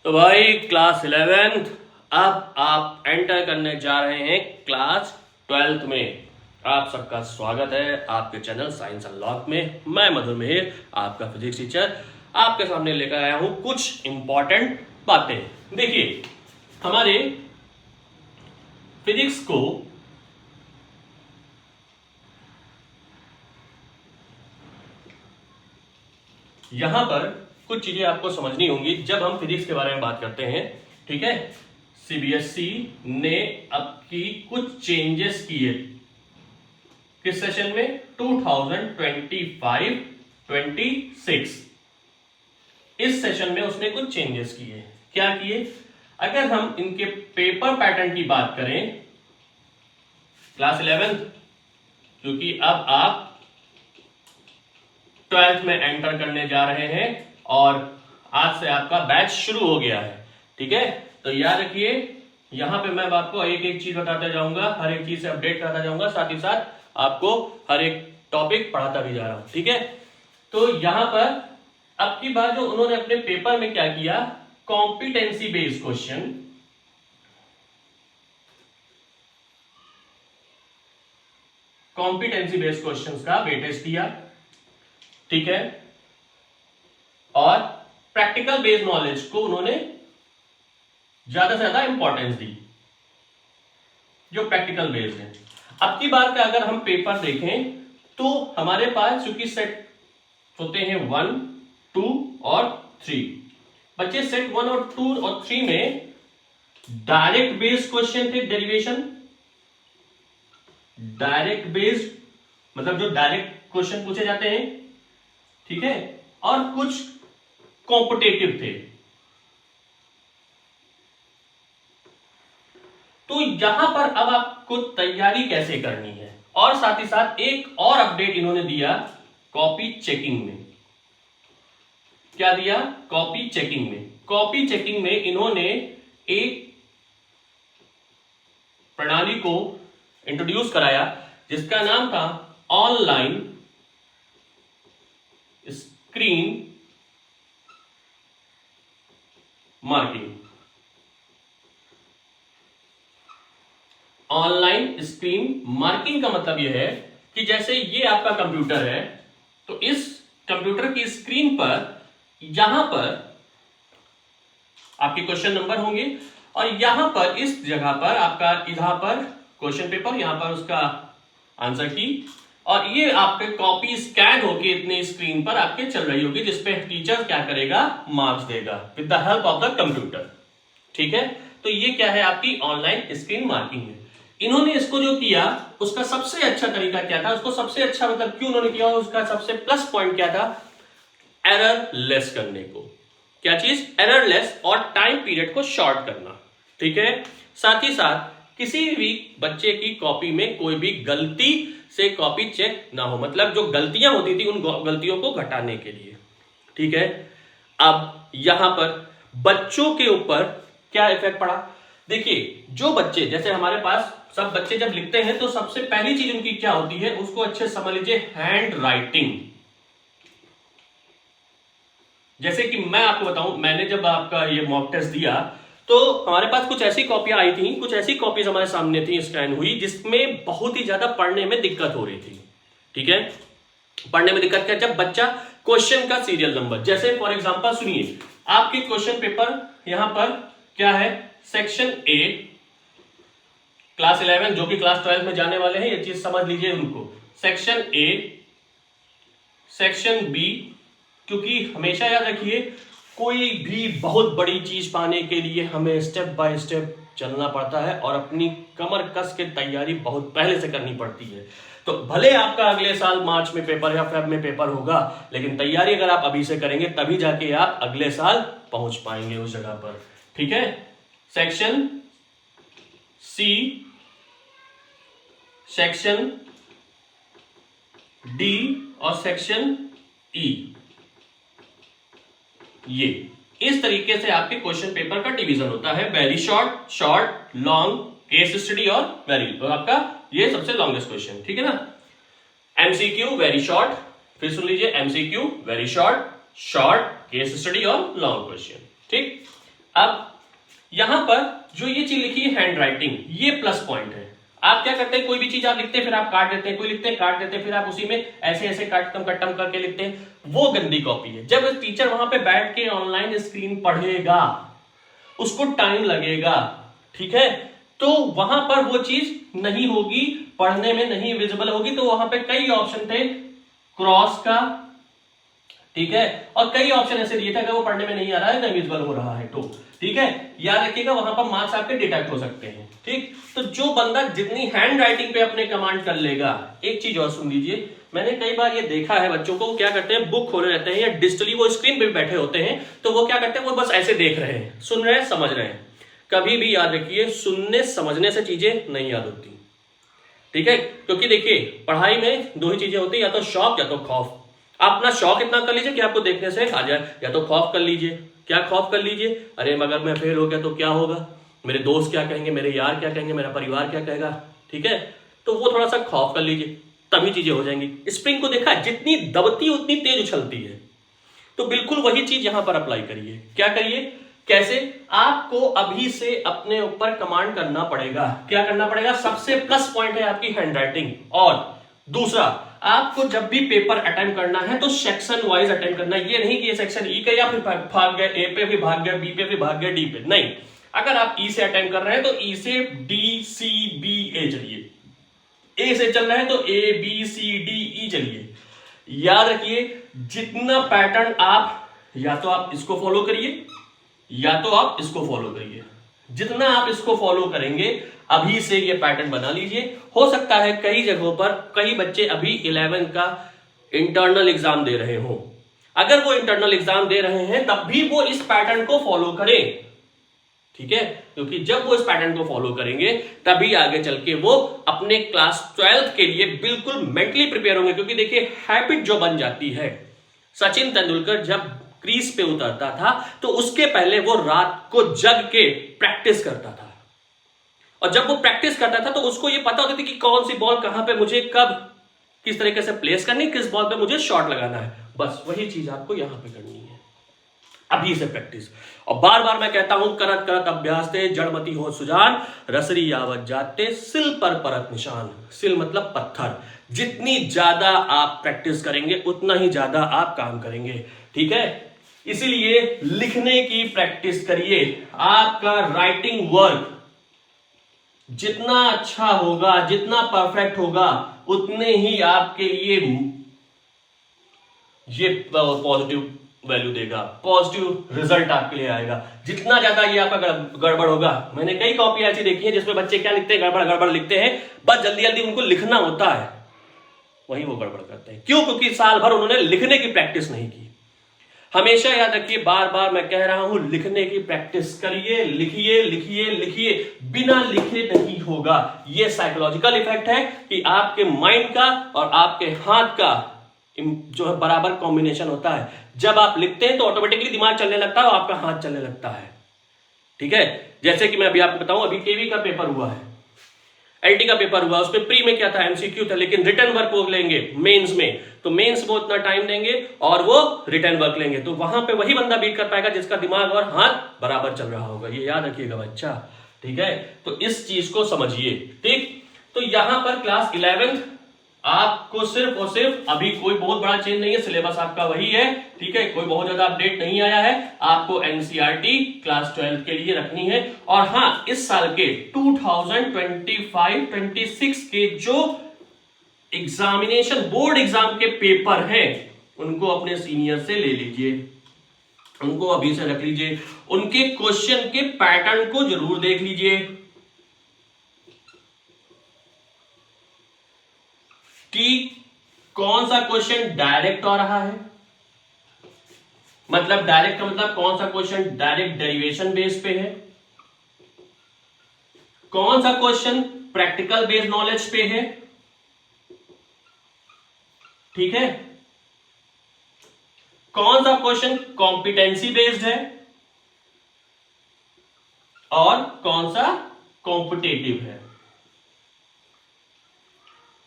तो भाई class 11th, अब आप एंटर करने जा रहे हैं क्लास 12th में। आप सबका स्वागत है आपके चैनल साइंस अनलॉक में। मैं मधुर मेहर, आपका फिजिक्स टीचर, आपके सामने लेकर आया हूं कुछ इंपॉर्टेंट बातें। देखिए, हमारे फिजिक्स को यहां पर कुछ चीजें आपको समझनी होंगी जब हम फिजिक्स के बारे में बात करते हैं। ठीक है, सीबीएसई ने अब की कुछ चेंजेस किए किस सेशन में, 2025-26 इस सेशन में उसने कुछ चेंजेस किए। क्या किए? अगर हम इनके पेपर पैटर्न की बात करें क्लास 11th, क्योंकि अब आप 12th में एंटर करने जा रहे हैं और आज से आपका बैच शुरू हो गया है। ठीक है, तो याद रखिए, यहां पे मैं आपको एक एक चीज बताता जाऊंगा, हर एक चीज से अपडेट कराता जाऊंगा, साथ ही साथ आपको हर एक टॉपिक पढ़ाता भी जा रहा हूं। ठीक है, तो यहां पर अब की बार जो उन्होंने अपने पेपर में क्या किया, competency based question, competency based questions का वेटेज दिया। ठीक है, और प्रैक्टिकल बेस्ड नॉलेज को उन्होंने ज्यादा से ज्यादा इंपॉर्टेंस दी, जो प्रैक्टिकल बेस्ड है। अब की बार का अगर हम पेपर देखें तो हमारे पास चूंकि सेट होते हैं 1, 2 और 3, बच्चे सेट 1 और 2 और 3 में डायरेक्ट बेस्ड क्वेश्चन थे, डेरिवेशन डायरेक्ट बेस्ड मतलब जो डायरेक्ट क्वेश्चन पूछे जाते हैं। ठीक है, और कुछ कॉम्पिटेटिव थे। तो यहां पर अब आपको तैयारी कैसे करनी है, और साथ ही साथ एक और अपडेट इन्होंने दिया कॉपी चेकिंग में। क्या दिया? कॉपी चेकिंग में। कॉपी चेकिंग में इन्होंने एक प्रणाली को इंट्रोड्यूस कराया जिसका नाम था online screen marking. Online screen marking का मतलब यह है कि जैसे ये आपका कंप्यूटर है, तो इस कंप्यूटर की स्क्रीन पर यहां पर आपके क्वेश्चन नंबर होंगे, और यहां पर इस जगह पर आपका इधर पर क्वेश्चन पेपर, यहां पर उसका आंसर की, और ये आपके कॉपी स्कैन होके इतने स्क्रीन पर आपके चल रही होगी, जिसपे टीचर क्या करेगा, मार्क्स देगा with the help of the computer. ठीक है, तो ये क्या है, आपकी ऑनलाइन स्क्रीन मार्किंग है। इन्होंने इसको जो किया उसका सबसे अच्छा तरीका क्या था, उसको सबसे अच्छा मतलब क्यों उन्होंने किया, उसका सबसे प्लस पॉइंट क्या था, एरर लेस करने को। क्या चीज? एरर लेस, और टाइम पीरियड को शॉर्ट करना। ठीक है, साथ ही साथ किसी भी बच्चे की कॉपी में कोई भी गलती से कॉपी चेक ना हो, मतलब जो गलतियां होती थी उन गलतियों को घटाने के लिए। ठीक है, अब यहां पर बच्चों के ऊपर क्या इफेक्ट पड़ा। देखिए, जो बच्चे, जैसे हमारे पास सब बच्चे जब लिखते हैं तो सबसे पहली चीज उनकी क्या होती है, उसको अच्छे समझ लीजिए, हैंड राइटिंग। जैसे कि मैं आपको बताऊं, मैंने जब आपका ये मॉक टेस्ट दिया तो हमारे पास कुछ ऐसी कॉपियां आई थी, कुछ ऐसी कॉपीज हमारे सामने थी स्कैन हुई, जिसमें बहुत ही ज्यादा पढ़ने में दिक्कत हो रही थी। ठीक है, पढ़ने में दिक्कत क्या, जब बच्चा क्वेश्चन का सीरियल नंबर, जैसे फॉर एग्जांपल सुनिए, आपके क्वेश्चन पेपर यहां पर क्या है, सेक्शन ए, क्लास 11 जो कि क्लास 12 में जाने वाले हैं, ये चीज समझ लीजिए उनको। सेक्शन ए, सेक्शन बी, क्योंकि हमेशा याद रखिए, कोई भी बहुत बड़ी चीज पाने के लिए हमें स्टेप बाय स्टेप चलना पड़ता है, और अपनी कमर कस के तैयारी बहुत पहले से करनी पड़ती है। तो भले आपका अगले साल मार्च में पेपर या फेब में पेपर होगा, लेकिन तैयारी अगर आप अभी से करेंगे तभी जाके आप अगले साल पहुंच पाएंगे उस जगह पर। ठीक है, सेक्शन सी, सेक्शन डी और सेक्शन ई, ये इस तरीके से आपके क्वेश्चन पेपर का डिवीजन होता है, very short, short, long, case study और वेरी, तो आपका ये सबसे लॉन्गेस्ट क्वेश्चन। ठीक है ना, एमसीक्यू वेरी शॉर्ट, फिर सुन लीजिए, MCQ very short, short, case study और लॉन्ग क्वेश्चन। ठीक, अब यहां पर जो ये चीज लिखी है हैंड राइटिंग, ये प्लस पॉइंट है। आप क्या करते हैं, कोई भी चीज आप लिखते हैं फिर आप काट देते हैं, कोई लिखते हैं काट देते हैं, फिर आप उसी में ऐसे ऐसे कटम कटम करके लिखते हैं, वो गंदी कॉपी है। जब टीचर वहां पे बैठ के ऑनलाइन स्क्रीन पढ़ेगा, उसको टाइम लगेगा, ठीक है, तो वहां पर वो चीज नहीं होगी, पढ़ने में नहीं विजिबल होगी। तो वहां पे कई ऑप्शन थे क्रॉस का, ठीक है, और कई ऑप्शन ऐसे दिए थे अगर वो पढ़ने में नहीं आ रहा है, नहीं विजिबल हो रहा है तो, ठीक है, याद रखिएगा वहां पर मार्क्स आपके डिडक्ट हो सकते हैं, ठीक। तो जो बंदा जितनी हैंड राइटिंग पे अपने कमांड कर लेगा, एक चीज और सुन लीजिए, मैंने कई बार ये देखा है बच्चों को, क्या करते हैं, बुक खोले रहते हैं या डिजिटली वो स्क्रीन पे बैठे होते हैं, तो वो क्या करते हैं, वो बस ऐसे देख रहे हैं, सुन रहे हैं, समझ रहे हैं। कभी भी याद रखिए, सुनने समझने से चीजें नहीं याद होती, ठीक है, क्योंकि देखिए पढ़ाई में दो ही चीजें होती है, या तो शौक या तो खौफ। आप अपना शौक इतना कर लीजिए कि आपको देखने से आ जाए, या तो खौफ कर लीजिए। क्या खौफ कर लीजिए, अरे मगर मैं फेल हो गया तो क्या होगा, मेरे दोस्त क्या कहेंगे, मेरे यार क्या कहेंगे, मेरा परिवार क्या कहेगा, ठीक है, तो वो थोड़ा सा खौफ कर लीजिए, तभी चीजें हो जाएंगी। स्प्रिंग को देखा, जितनी दबती उतनी तेज उछलती है, तो बिल्कुल वही चीज यहां पर अप्लाई करिए। क्या करिए, कैसे, आपको अभी से अपने ऊपर कमांड करना पड़ेगा। क्या करना पड़ेगा, सबसे प्लस पॉइंट है आपकी हैंडराइटिंग, और दूसरा आपको जब भी पेपर अटेम्प्ट करना है तो सेक्शन वाइज अटेम्प्ट करना है। ये नहीं कि ये सेक्शन ई का या फिर भाग गया ए पे, फिर भाग गया बी पे, फिर भाग गया डी पे, नहीं। अगर आप ई से अटेम्प्ट कर रहे हैं तो ई से डी सी बी ए चलिए, ए से चल रहे हैं तो A B C D E चलिए। याद रखिए, जितना पैटर्न आप, या तो आप इसको फॉलो करिए या तो आप इसको फॉलो करिए, जितना आप इसको फॉलो करेंगे अभी से ये पैटर्न बना लीजिए। हो सकता है कई जगहों पर कई बच्चे अभी 11 का इंटरनल एग्जाम दे रहे हो, अगर वो इंटरनल एग्जाम दे रहे हैं तब भी वो इस पैटर्न को फॉलो करें, ठीक है, क्योंकि जब वो इस पैटर्न को फॉलो करेंगे तभी आगे चल के वो अपने क्लास 12th के लिए बिल्कुल मेंटली प्रिपेयर होंगे। क्योंकि देखिए हैबिट जो बन जाती है, सचिन तेंदुलकर जब क्रीज पे उतरता था तो उसके पहले वो रात को जग के प्रैक्टिस करता था, और जब वो प्रैक्टिस करता था तो उसको ये पता होती थी कि कौन सी बॉल कहां पे मुझे कब किस तरीके से प्लेस करनी, किस बॉल पे मुझे शॉट लगाना है। बस वही चीज आपको यहां पे करनी है, अभी से प्रैक्टिस। और बार बार मैं कहता हूं, करत करत अभ्यास ते जड़मती हो सुजान, रसरी यावत जाते सिल पर परत निशान। सिल मतलब पत्थर, जितनी ज्यादा आप प्रैक्टिस करेंगे उतना ही ज्यादा आप काम करेंगे, ठीक है। इसीलिए लिखने की प्रैक्टिस करिए। आपका राइटिंग वर्क जितना अच्छा होगा, जितना परफेक्ट होगा, उतने ही आपके लिए ये पॉजिटिव वैल्यू देगा, पॉजिटिव रिजल्ट आपके लिए आएगा। जितना ज्यादा ये आपका गड़बड़ होगा, मैंने कई कॉपी ऐसी देखी है जिसमें बच्चे क्या लिखते हैं, गड़बड़ गड़बड़ लिखते हैं, बस जल्दी जल्दी उनको लिखना होता है, वही वो गड़बड़ करते हैं। क्यों? क्योंकि साल भर उन्होंने लिखने की प्रैक्टिस नहीं की। हमेशा याद रखिए, बार बार मैं कह रहा हूं, लिखने की प्रैक्टिस करिए, लिखिए लिखिए लिखिए, बिना लिखे नहीं होगा। यह साइकोलॉजिकल इफेक्ट है कि आपके माइंड का और आपके हाथ का जो है बराबर कॉम्बिनेशन होता है। जब आप लिखते हैं तो ऑटोमेटिकली दिमाग चलने लगता है और आपका हाथ चलने लगता है, ठीक है। जैसे कि मैं अभी आपको बताऊं, अभी केवी का पेपर हुआ है, एलटी का पेपर हुआ, उसमें प्री में क्या था, एमसीक्यू था, लेकिन रिटर्न वर्क वो लेंगे मेंस में, तो मेंस में उतना टाइम देंगे और वो रिटर्न वर्क लेंगे, तो वहां पे वही बंदा बीट कर पाएगा जिसका दिमाग और हाथ बराबर चल रहा होगा। ये याद रखिएगा बच्चा, ठीक है। तो इस चीज को समझिए, ठीक। तो यहां पर क्लास 11 आपको सिर्फ और सिर्फ, अभी कोई बहुत बड़ा चेंज नहीं है, सिलेबस आपका वही है, ठीक है, कोई बहुत ज्यादा अपडेट नहीं आया है। आपको एनसीईआरटी क्लास 12 के लिए रखनी है। और हां, इस साल के 2025-26 के जो एग्जामिनेशन बोर्ड एग्जाम के पेपर हैं, उनको अपने सीनियर से ले लीजिए, उनको अभी से रख लीजिए, उनके क्वेश्चन के पैटर्न को जरूर देख लीजिए कि कौन सा क्वेश्चन डायरेक्ट आ रहा है, मतलब डायरेक्ट का मतलब कौन सा क्वेश्चन डायरेक्ट डेरिवेशन बेस पे है, कौन सा क्वेश्चन प्रैक्टिकल बेस्ड नॉलेज पे है, ठीक है, कौन सा क्वेश्चन कॉम्पिटेंसी बेस्ड है और कौन सा कॉम्पिटेटिव है,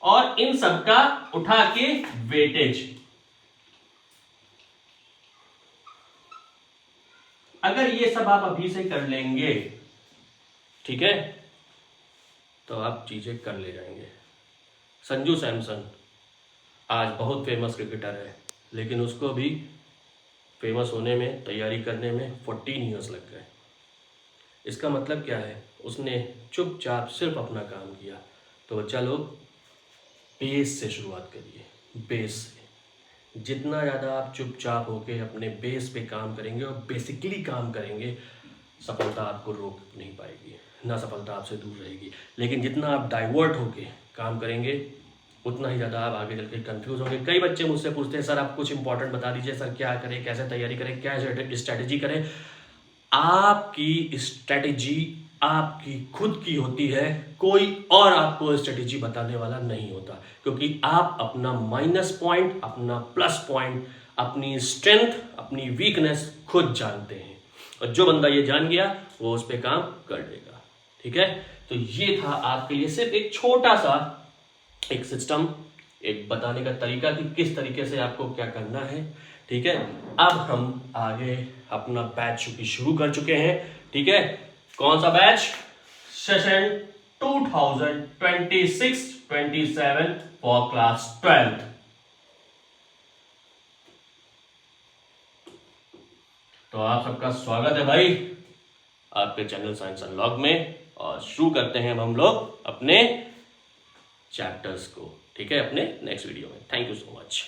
और इन सबका उठा के वेटेज। अगर ये सब आप अभी से कर लेंगे, ठीक है, तो आप चीजें कर ले जाएंगे। संजू सैमसन आज बहुत फेमस क्रिकेटर है, लेकिन उसको भी फेमस होने में, तैयारी करने में 14 ईयर्स लग गए। इसका मतलब क्या है? उसने चुपचाप सिर्फ अपना काम किया। तो बच्चा लोग बेस से शुरुआत करिए, बेस से। जितना ज़्यादा आप चुपचाप होके अपने बेस पे काम करेंगे और बेसिकली काम करेंगे, सफलता आपको रोक नहीं पाएगी, ना सफलता आपसे दूर रहेगी। लेकिन जितना आप डाइवर्ट होके काम करेंगे, उतना ही ज़्यादा आप आगे चल के कन्फ्यूज होंगे। कई बच्चे मुझसे पूछते हैं, सर आप कुछ इंपॉर्टेंट बता दीजिए, सर क्या करें, कैसे तैयारी करें, क्या स्ट्रैटेजी करें। आपकी स्ट्रैटेजी आपकी खुद की होती है, कोई और आपको स्ट्रैटेजी बताने वाला नहीं होता, क्योंकि आप अपना माइनस पॉइंट, अपना प्लस पॉइंट, अपनी स्ट्रेंथ, अपनी वीकनेस खुद जानते हैं। और जो बंदा ये जान गया वो उस पर काम कर लेगा। ठीक है, तो ये था आपके लिए सिर्फ एक छोटा सा एक सिस्टम, एक बताने का तरीका कि किस तरीके से आपको क्या करना है। ठीक है, अब हम आगे अपना बैच शुरू कर चुके हैं। ठीक है, कौन सा batch? Session 2026-27 for class 12th। तो आप सबका स्वागत है भाई आपके चैनल साइंस अनलॉक में, और शुरू करते हैं हम लोग अपने चैप्टर्स को। ठीक है, अपने नेक्स्ट वीडियो में। Thank you so much.